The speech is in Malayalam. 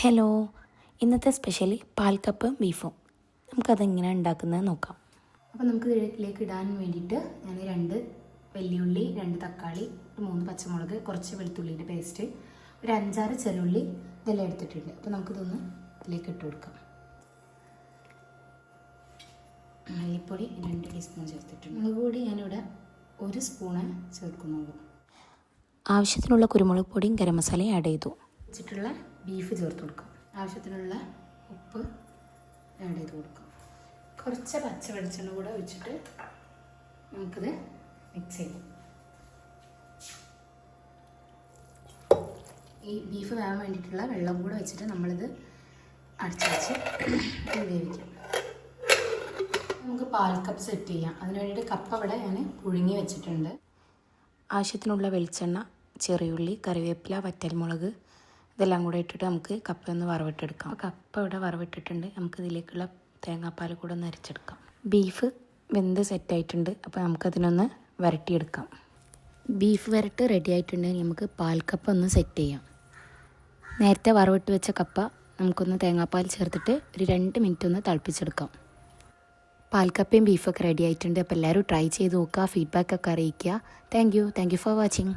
ഹലോ, ഇന്നത്തെ സ്പെഷ്യലി പാൽക്കപ്പും ബീഫും. നമുക്കതെങ്ങനെ ഉണ്ടാക്കുന്നത് നോക്കാം. അപ്പോൾ നമുക്ക് ഇതിലേക്ക് ഇടാൻ വേണ്ടിയിട്ട് ഞാൻ 2 വെല്ലുള്ളി, 2 തക്കാളി, 3 പച്ചമുളക്, കുറച്ച് വെളുത്തുള്ളിയുടെ പേസ്റ്റ്, ഒരു 5-6 ചെറുള്ളി ഇതെല്ലാം എടുത്തിട്ടുണ്ട്. അപ്പോൾ നമുക്കിതൊന്ന് ഇതിലേക്ക് ഇട്ട് കൊടുക്കാം. മല്ലിപ്പൊടി 2 ടീസ്പൂൺ ചേർത്തിട്ടുണ്ട്. മുളക് പൊടി ഞാനിവിടെ 1 സ്പൂണ് ചേർക്കുന്നുള്ളൂ. ആവശ്യത്തിനുള്ള കുരുമുളക് പൊടിയും ഗരം മസാലയും ആഡ് ചെയ്തു. വെച്ചിട്ടുള്ള ബീഫ് ചേർത്ത് കൊടുക്കാം. ആവശ്യത്തിനുള്ള ഉപ്പ് ആഡ് ചെയ്ത് കൊടുക്കാം. കുറച്ച് പച്ച വെളിച്ചെണ്ണ കൂടെ ഒഴിച്ചിട്ട് നമുക്കിത് മിക്സ് ചെയ്യാം. ഈ ബീഫ് വേകാൻ വേണ്ടിയിട്ടുള്ള വെള്ളം കൂടെ വെച്ചിട്ട് നമ്മളിത് അടച്ചു വെച്ച് വേവിക്കാം. നമുക്ക് പാൽ കപ്പ് സെറ്റ് ചെയ്യാം. അതിന് വേണ്ടിയിട്ട് കപ്പ ഇവിടെ ഞാൻ പുഴുങ്ങി വെച്ചിട്ടുണ്ട്. ആവശ്യത്തിനുള്ള വെളിച്ചെണ്ണ, ചെറിയുള്ളി, കറിവേപ്പില, വറ്റൽമുളക് ഇതെല്ലാം കൂടെ ഇട്ടിട്ട് നമുക്ക് കപ്പ ഒന്ന് വറവിട്ടെടുക്കാം. അപ്പോൾ കപ്പ ഇവിടെ വറവിട്ടിട്ടുണ്ട്. നമുക്ക് ഇതിലേക്കുള്ള തേങ്ങാപ്പാൽ കൂടെ ഒന്ന് അരച്ചെടുക്കാം. ബീഫ് വെന്ത് സെറ്റായിട്ടുണ്ട്. അപ്പോൾ നമുക്കതിനൊന്ന് വരട്ടിയെടുക്കാം. ബീഫ് വരട്ട് റെഡി ആയിട്ടുണ്ടെങ്കിൽ നമുക്ക് പാൽക്കപ്പ ഒന്ന് സെറ്റ് ചെയ്യാം. നേരത്തെ വറവിട്ട് വെച്ച കപ്പ നമുക്കൊന്ന് തേങ്ങാപ്പാൽ ചേർത്തിട്ട് ഒരു 2 മിനിറ്റ് ഒന്ന് തിളപ്പിച്ചെടുക്കാം. പാൽക്കപ്പയും ബീഫൊക്കെ റെഡി ആയിട്ടുണ്ട്. അപ്പോൾ എല്ലാവരും ട്രൈ ചെയ്ത് നോക്കുക, ഫീഡ്ബാക്കൊക്കെ അറിയിക്കുക. Thank you for watching.